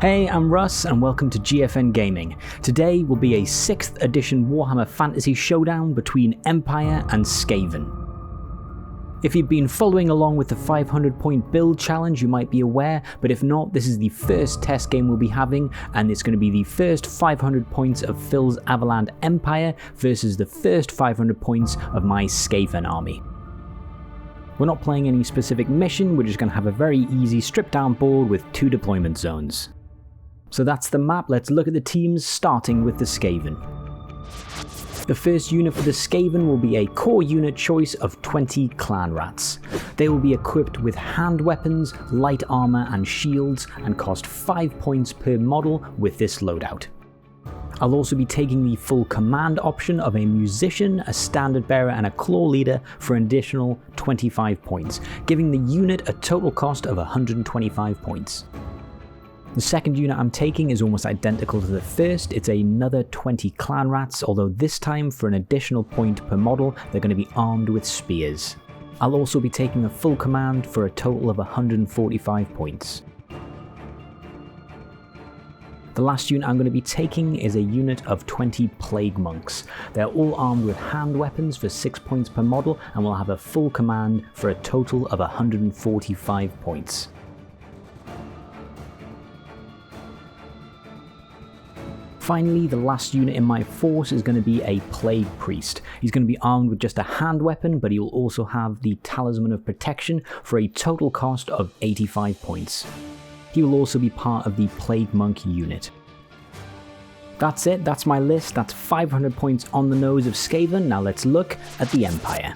Hey, I'm Russ and welcome to GFN Gaming. Today will be a 6th edition Warhammer Fantasy Showdown between Empire and Skaven. If you've been following along with the 500 point build challenge, you might be aware, but if not, this is the first test game we'll be having, and it's going to be the first 500 points of Phil's Avaland Empire versus the first 500 points of my Skaven army. We're not playing any specific mission, we're just going to have a very easy stripped down board with 2 deployment zones. So that's the map. Let's look at the teams, starting with the Skaven. The first unit for the Skaven will be a core unit choice of 20 clan rats. They will be equipped with hand weapons, light armor and shields, and cost 5 points per model with this loadout. I'll also be taking the full command option of a musician, a standard bearer and a claw leader for an additional 25 points, giving the unit a total cost of 125 points. The second unit I'm taking is almost identical to the first. It's another 20 clan rats, although this time for an additional point per model they're going to be armed with spears. I'll also be taking a full command for a total of 145 points. The last unit I'm going to be taking is a unit of 20 plague monks. They're all armed with hand weapons for 6 points per model and will have a full command for a total of 145 points. Finally, the last unit in my force is going to be a Plague Priest. He's going to be armed with just a hand weapon, but he will also have the Talisman of Protection for a total cost of 85 points. He will also be part of the Plague Monk unit. That's it, that's my list, that's 500 points on the nose of Skaven. Now let's look at the Empire.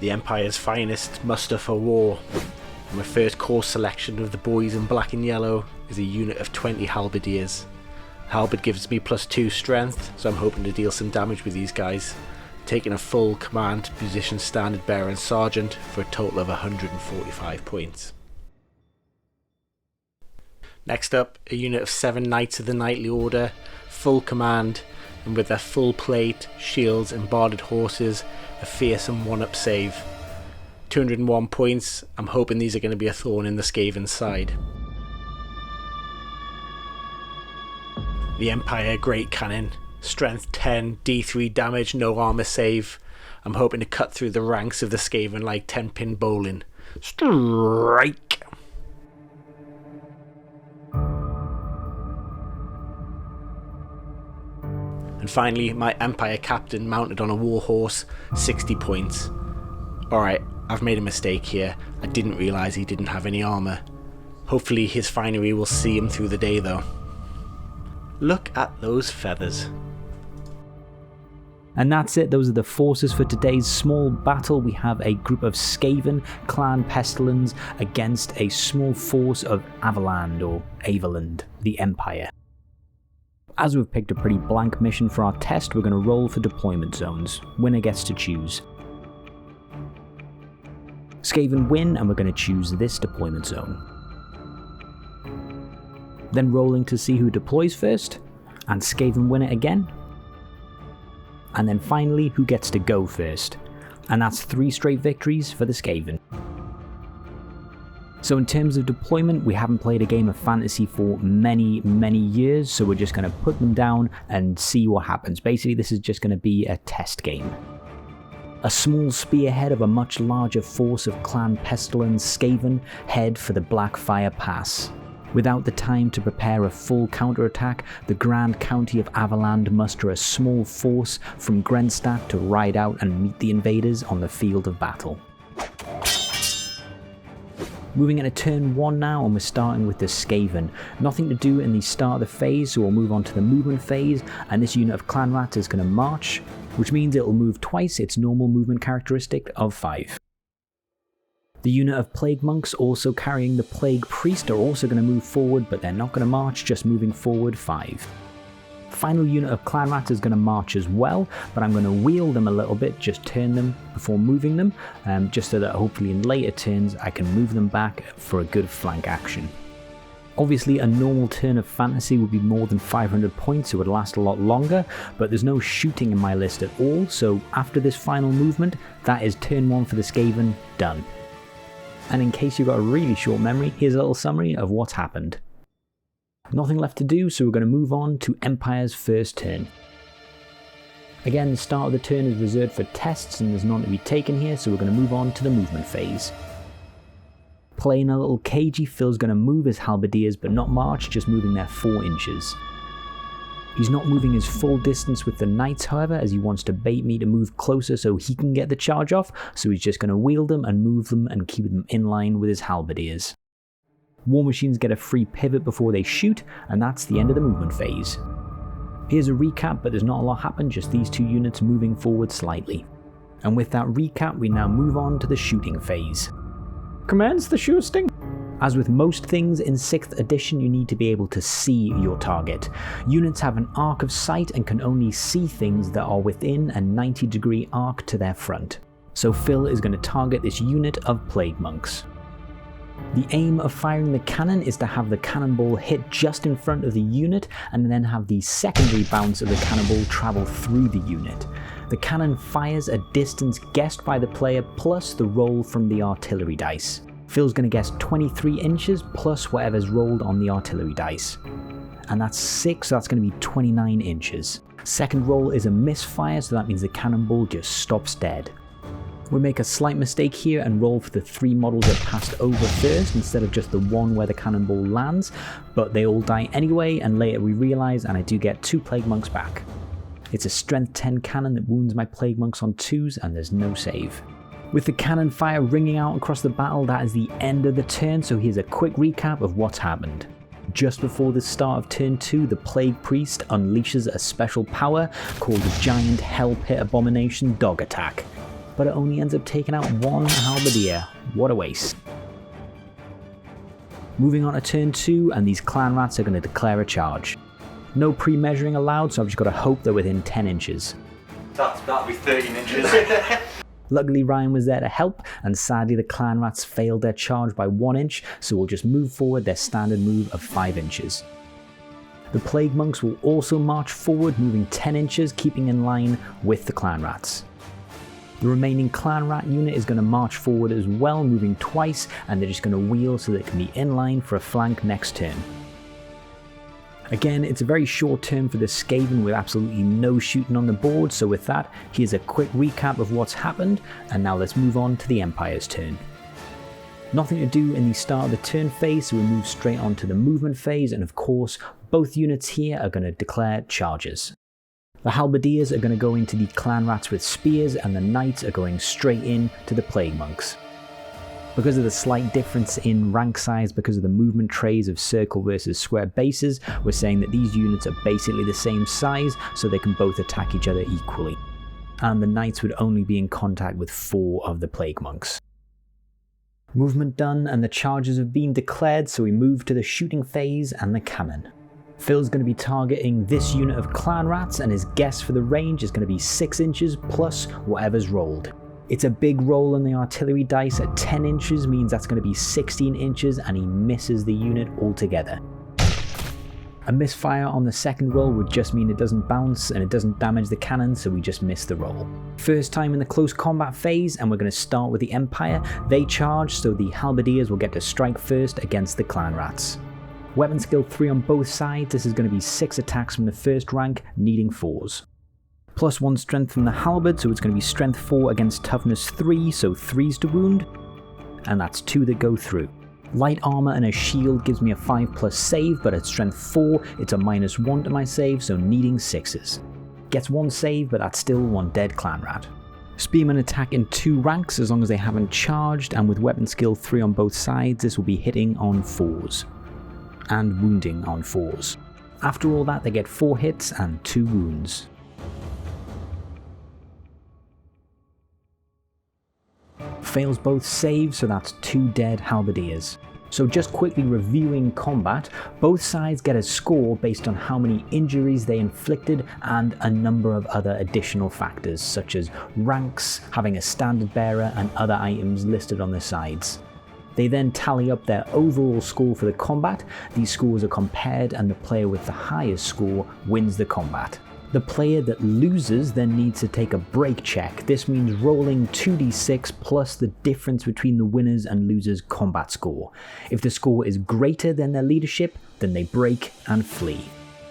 The Empire's finest muster for war. My first core selection of the boys in black and yellow is a unit of 20 halberdiers. Halberd gives me +2 strength, so I'm hoping to deal some damage with these guys. Taking a full command, musician, standard bearer and sergeant for a total of 145 points. Next up, a unit of 7 Knights of the Knightly Order, full command, and with their full plate, shields and barded horses, a fearsome 1-up save. 201 points. I'm hoping these are going to be a thorn in the Skaven side. The Empire Great Cannon, strength 10, D3 damage, no armor save. I'm hoping to cut through the ranks of the Skaven like 10-pin bowling. Strike! And finally, my Empire Captain mounted on a warhorse, 60 points. Alright, I've made a mistake here. I didn't realise he didn't have any armour. Hopefully his finery will see him through the day though. Look at those feathers. And that's it, those are the forces for today's small battle. We have a group of Skaven clan Pestilens against a small force of Avaland or Avaland, the Empire. As we've picked a pretty blank mission for our test, we're going to roll for deployment zones. Winner gets to choose. Skaven win, and we're going to choose this deployment zone. Then rolling to see who deploys first, and Skaven win it again. And then finally, who gets to go first. And that's 3 straight victories for the Skaven. So in terms of deployment, we haven't played a game of fantasy for many years, so we're just going to put them down and see what happens. Basically, this is just going to be a test game. A small spearhead of a much larger force of Clan Pestilens Skaven head for the Blackfire Pass. Without the time to prepare a full counterattack, the Grand County of Avaland muster a small force from Grenstadt to ride out and meet the invaders on the field of battle. Moving into turn 1 now, and we're starting with the Skaven. Nothing to do in the start of the phase, so we'll move on to the movement phase, and this unit of Clan Rats is going to march, which means it will move twice its normal movement characteristic of 5. The unit of Plague Monks, also carrying the Plague Priest, are also going to move forward, but they're not going to march, just moving forward 5. Final unit of Clan Rats is going to march as well, but I'm going to wheel them a little bit, just turn them before moving them, just so that hopefully in later turns I can move them back for a good flank action. Obviously a normal turn of fantasy would be more than 500 points, it would last a lot longer, but there's no shooting in my list at all, so after this final movement, that is turn 1 for the Skaven, done. And in case you've got a really short memory, here's a little summary of what's happened. Nothing left to do, so we're going to move on to Empire's first turn. Again, the start of the turn is reserved for tests and there's none to be taken here, so we're going to move on to the movement phase. Playing a little cagey, Phil's going to move his halberdiers but not march, just moving there 4 inches. He's not moving his full distance with the knights however, as he wants to bait me to move closer so he can get the charge off, so he's just going to wield them and move them and keep them in line with his halberdiers. War machines get a free pivot before they shoot, and that's the end of the movement phase. Here's a recap, but there's not a lot happened, just these 2 units moving forward slightly. And with that recap, we now move on to the shooting phase. Commence the shooting! As with most things in 6th edition, you need to be able to see your target. Units have an arc of sight and can only see things that are within a 90-degree arc to their front. So Phil is going to target this unit of Plague Monks. The aim of firing the cannon is to have the cannonball hit just in front of the unit and then have the secondary bounce of the cannonball travel through the unit. The cannon fires a distance guessed by the player plus the roll from the artillery dice. Phil's going to guess 23 inches plus whatever's rolled on the artillery dice. And that's 6, so that's going to be 29 inches. Second roll is a misfire, so that means the cannonball just stops dead. We make a slight mistake here and roll for the 3 models that passed over first instead of just the one where the cannonball lands, but they all die anyway, and later we realise and I do get 2 Plague Monks back. It's a strength 10 cannon that wounds my Plague Monks on 2s and there's no save. With the cannon fire ringing out across the battle, that is the end of the turn, so here's a quick recap of what's happened. Just before the start of turn 2, the Plague Priest unleashes a special power called the Giant Hell Pit Abomination Dog Attack, but it only ends up taking out 1 halberdier. What a waste. Moving on to turn 2, and these clan rats are going to declare a charge. No pre-measuring allowed, so I've just got to hope they're within 10 inches. That'll be 13 inches. Luckily Ryan was there to help, and sadly the clan rats failed their charge by 1 inch, so we'll just move forward their standard move of 5 inches. The Plague Monks will also march forward, moving 10 inches, keeping in line with the clan rats. The remaining clan rat unit is going to march forward as well, moving twice, and they're just going to wheel so they can be in line for a flank next turn. Again, it's a very short turn for the Skaven with absolutely no shooting on the board, so with that, here's a quick recap of what's happened, and now let's move on to the Empire's turn. Nothing to do in the start of the turn phase, so we move straight on to the movement phase, and of course, both units here are going to declare charges. The halberdiers are going to go into the clan rats with spears, and the knights are going straight in to the Plague Monks. Because of the slight difference in rank size because of the movement trays of circle versus square bases, we're saying that these units are basically the same size, so they can both attack each other equally. And the knights would only be in contact with 4 of the Plague Monks. Movement done, and the charges have been declared, so we move to the shooting phase and the cannon. Phil's going to be targeting this unit of clan rats, and his guess for the range is going to be 6 inches plus whatever's rolled. It's a big roll on the artillery dice at 10 inches, means that's going to be 16 inches, and he misses the unit altogether. A misfire on the second roll would just mean it doesn't bounce and it doesn't damage the cannon, so we just miss the roll. First time in the close combat phase, and we're going to start with the Empire. They charge, so the halberdiers will get to strike first against the clan rats. Weapon skill 3 on both sides, this is going to be 6 attacks from the first rank, needing 4s. Plus 1 strength from the halberd, so it's going to be strength 4 against toughness 3, so 3s to wound, and that's 2 that go through. Light armor and a shield gives me a 5+ save, but at strength 4 it's a -1 to my save, so needing 6s. Gets 1 save, but that's still 1 dead clan rat. Spearmen attack in 2 ranks as long as they haven't charged, and with weapon skill 3 on both sides, this will be hitting on 4s. And wounding on 4s. After all that, they get 4 hits and 2 wounds. Fails both saves, so that's 2 dead halberdiers. So just quickly reviewing combat, both sides get a score based on how many injuries they inflicted and a number of other additional factors such as ranks, having a standard bearer and other items listed on the sides. They then tally up their overall score for the combat. These scores are compared and the player with the highest score wins the combat. The player that loses then needs to take a break check. This means rolling 2d6 plus the difference between the winners and losers' combat score. If the score is greater than their leadership, then they break and flee.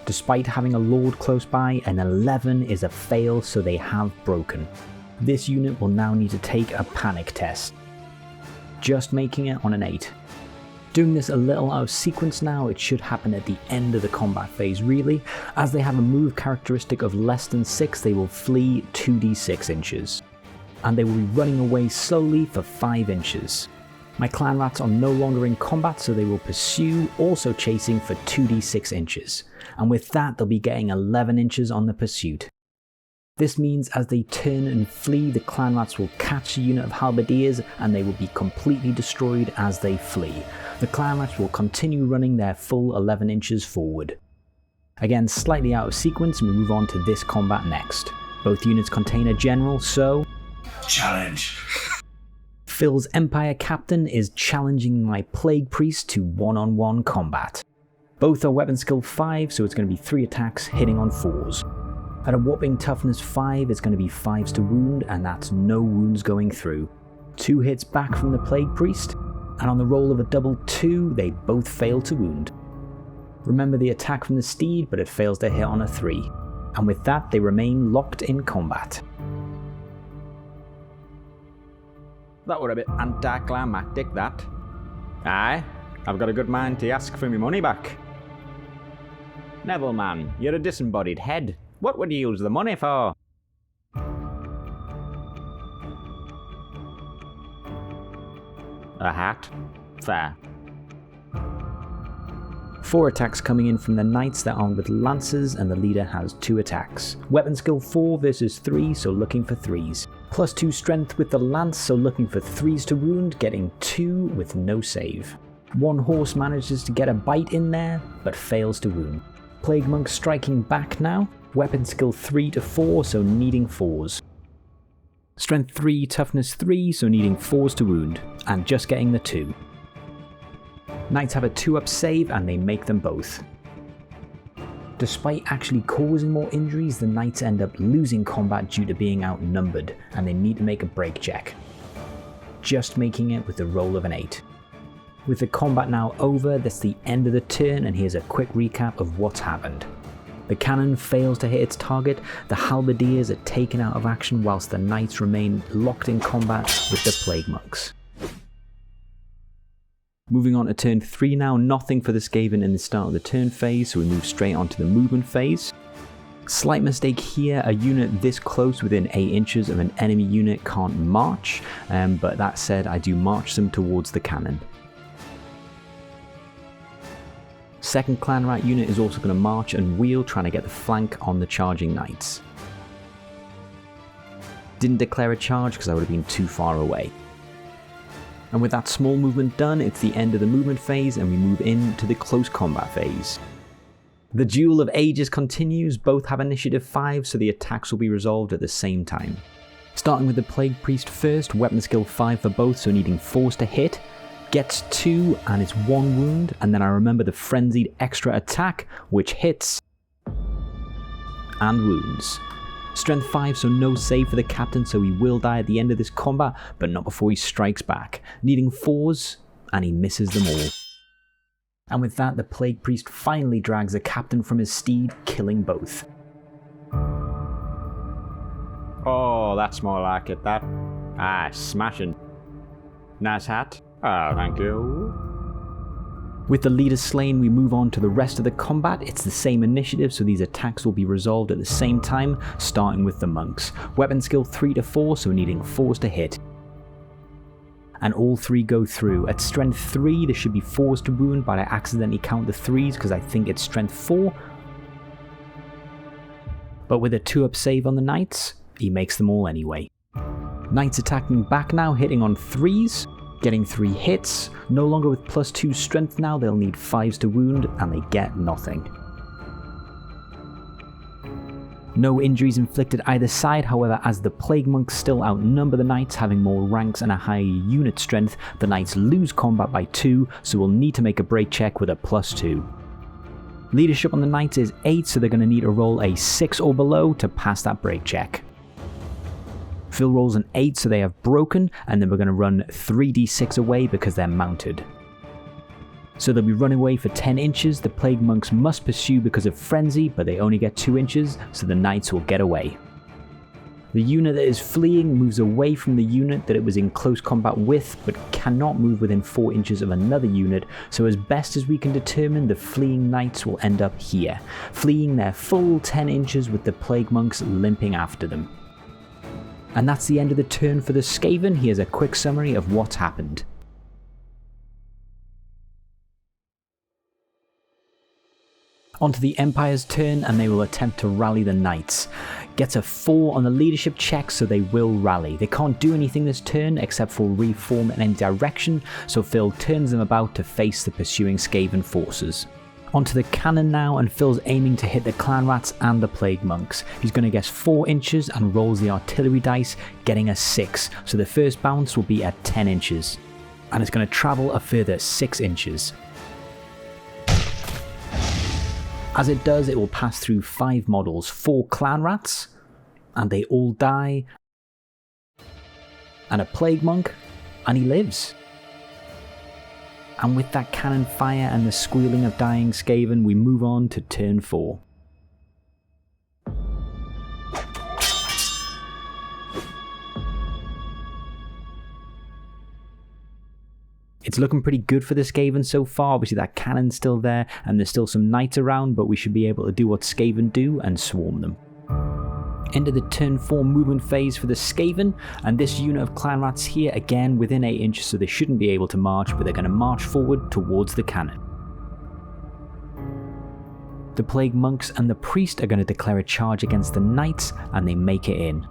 Despite having a lord close by, an 11 is a fail, so they have broken. This unit will now need to take a panic test, just making it on an 8. Doing this a little out of sequence now, it should happen at the end of the combat phase really. As they have a move characteristic of less than 6, they will flee 2d6 inches. And they will be running away slowly for 5 inches. My clan rats are no longer in combat, so they will pursue, also chasing for 2d6 inches. And with that, they'll be getting 11 inches on the pursuit. This means as they turn and flee, the clan rats will catch a unit of halberdiers and they will be completely destroyed as they flee. The clan rats will continue running their full 11 inches forward. Again, slightly out of sequence, and we move on to this combat next. Both units contain a general, so... Challenge! Phil's Empire Captain is challenging my Plague Priest to one-on-one combat. Both are weapon skill 5, so it's going to be 3 attacks hitting on 4s. At a whopping toughness 5, it's going to be 5s to wound, and that's no wounds going through. 2 hits back from the Plague Priest, and on the roll of a double 2, they both fail to wound. Remember the attack from the steed, but it fails to hit on a 3. And with that, they remain locked in combat. That were a bit anticlimactic, that. Aye, I've got a good mind to ask for my money back. Neville, man, you're a disembodied head. What would you use the money for? A hat? Fair. 4 attacks coming in from the knights that are armed with lances, and the leader has 2 attacks. Weapon skill 4 versus 3, so looking for 3s. Plus 2 strength with the lance, so looking for 3s to wound, getting 2 with no save. 1 horse manages to get a bite in there, but fails to wound. Plague Monk striking back now. Weapon skill 3 to 4, so needing 4s. Strength 3, toughness 3, so needing 4s to wound, and just getting the 2. Knights have a 2-up save and they make them both. Despite actually causing more injuries, the knights end up losing combat due to being outnumbered, and they need to make a break check. Just making it with the roll of an 8. With the combat now over, that's the end of the turn, and here's a quick recap of what's happened. The cannon fails to hit its target, the halberdiers are taken out of action whilst the knights remain locked in combat with the Plague Monks. Moving on to turn 3 now, nothing for the Skaven in the start of the turn phase, so we move straight on to the movement phase. Slight mistake here, a unit this close within 8 inches of an enemy unit can't march, but that said, I do march them towards the cannon. Second clan rat unit is also going to march and wheel, trying to get the flank on the charging knights. Didn't declare a charge because I would have been too far away. And with that small movement done, it's the end of the movement phase and we move into the close combat phase. The Duel of Ages continues, both have initiative 5, so the attacks will be resolved at the same time. Starting with the Plague Priest first, weapon skill 5 for both, so needing 4s to hit. Gets 2 and it's 1 wound, and then I remember the frenzied extra attack, which hits and wounds. Strength 5, so no save for the captain, so he will die at the end of this combat, but not before he strikes back. Needing 4s, and he misses them all. And with that, the Plague Priest finally drags the captain from his steed, killing both. Oh, that's more like it, that. Ah, smashing. Nice hat. Ah, thank you. With the leader slain, we move on to the rest of the combat. It's the same initiative, so these attacks will be resolved at the same time, starting with the monks. Weapon skill 3 to 4, so needing 4s to hit. And all 3 go through. At strength 3, there should be 4s to wound, but I accidentally count the 3s because I think it's strength 4. But with a 2-up save on the knights, he makes them all anyway. Knights attacking back now, hitting on 3s. Getting 3 hits, no longer with plus 2 strength now, they'll need 5s to wound, and they get nothing. No injuries inflicted either side, however, as the Plague Monks still outnumber the Knights, having more ranks and a higher unit strength. The Knights lose combat by 2, so we'll need to make a break check with a +2. Leadership on the Knights is 8, so they're going to need to roll a 6 or below to pass that break check. Phil rolls an 8, so they have broken, and then we're going to run 3d6 away because they're mounted. So they'll be running away for 10 inches. The Plague Monks must pursue because of frenzy, but they only get 2 inches, so the Knights will get away. The unit that is fleeing moves away from the unit that it was in close combat with, but cannot move within 4 inches of another unit, so as best as we can determine, the fleeing Knights will end up here, fleeing their full 10 inches with the Plague Monks limping after them. And that's the end of the turn for the Skaven. Here's a quick summary of what's happened. Onto the Empire's turn, and they will attempt to rally the Knights. Gets a 4 on the leadership check, so they will rally. They can't do anything this turn except for reform in any direction, so Phil turns them about to face the pursuing Skaven forces. Onto the cannon now, and Phil's aiming to hit the Clan Rats and the Plague Monks. He's going to guess 4 inches and rolls the artillery dice, getting a 6, so the first bounce will be at 10 inches. And it's going to travel a further 6 inches. As it does, it will pass through 5 models, 4 Clan Rats, and they all die, and a Plague Monk, and he lives. And with that cannon fire and the squealing of dying Skaven, we move on to turn 4. It's looking pretty good for the Skaven so far. Obviously that cannon's still there and there's still some Knights around, but we should be able to do what Skaven do and swarm them. Into the turn 4 movement phase for the Skaven, and this unit of Clan Rats here, again within 8 inches, so they shouldn't be able to march, but they're going to march forward towards the cannon. The Plague Monks and the Priest are going to declare a charge against the Knights, and they make it in.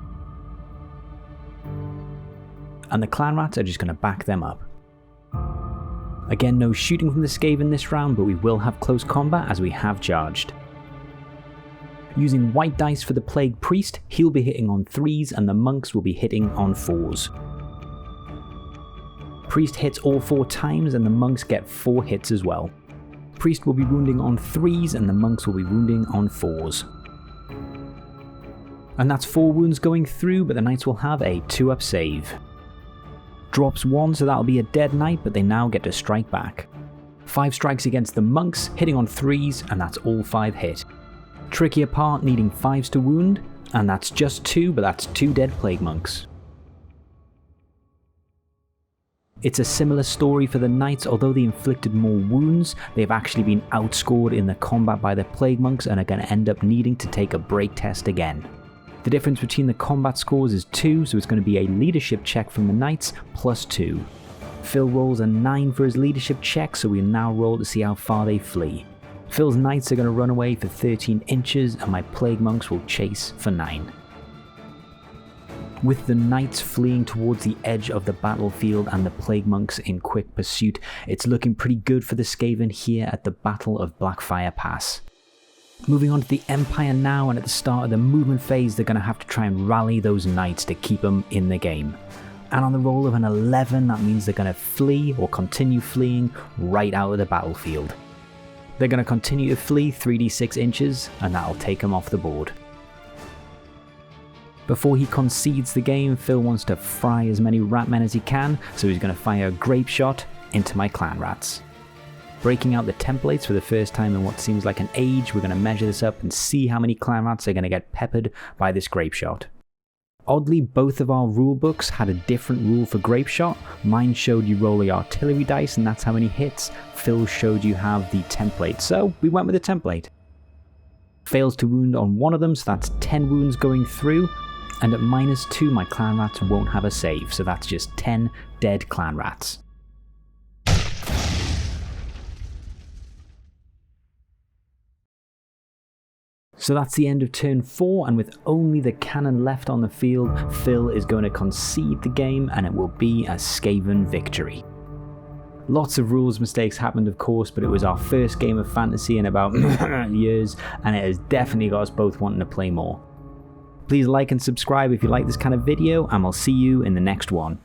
And the Clan Rats are just going to back them up. Again, no shooting from the Skaven this round, but we will have close combat as we have charged. Using white dice for the Plague Priest, he'll be hitting on 3s and the Monks will be hitting on 4s. Priest hits all 4 times and the Monks get 4 hits as well. Priest will be wounding on 3s and the Monks will be wounding on 4s. And that's 4 wounds going through, but the Knights will have a 2-up save. Drops 1, so that'll be a dead Knight, but they now get to strike back. 5 strikes against the Monks, hitting on 3s, and that's all 5 hit. Trickier part, needing 5s to wound, and that's just 2, but that's 2 dead Plague Monks. It's a similar story for the Knights. Although they inflicted more wounds, they've actually been outscored in the combat by the Plague Monks and are going to end up needing to take a break test again. The difference between the combat scores is 2, so it's going to be a leadership check from the Knights plus 2. Phil rolls a 9 for his leadership check, so we'll now roll to see how far they flee. Phil's Knights are going to run away for 13 inches and my Plague Monks will chase for 9. With the Knights fleeing towards the edge of the battlefield and the Plague Monks in quick pursuit, it's looking pretty good for the Skaven here at the Battle of Blackfire Pass. Moving on to the Empire now, and at the start of the movement phase they're going to have to try and rally those Knights to keep them in the game. And on the roll of an 11, that means they're going to flee or continue fleeing right out of the battlefield. They're going to continue to flee 3d6 inches and that'll take them off the board. Before he concedes the game, Phil wants to fry as many Ratmen as he can, so he's going to fire a grape shot into my Clan Rats. Breaking out the templates for the first time in what seems like an age, we're going to measure this up and see how many Clan Rats are going to get peppered by this grape shot. Oddly, both of our rule books had a different rule for grape shot. Mine showed you roll the artillery dice and that's how many hits. Phil showed you have the template, so we went with the template. Fails to wound on one of them, so that's 10 wounds going through. And at -2, my Clan Rats won't have a save, so that's just 10 dead Clan Rats. So that's the end of turn 4, and with only the cannon left on the field, Phil is going to concede the game and it will be a Skaven victory. Lots of rules mistakes happened of course, but it was our first game of fantasy in about years, and it has definitely got us both wanting to play more. Please like and subscribe if you like this kind of video, and I'll see you in the next one.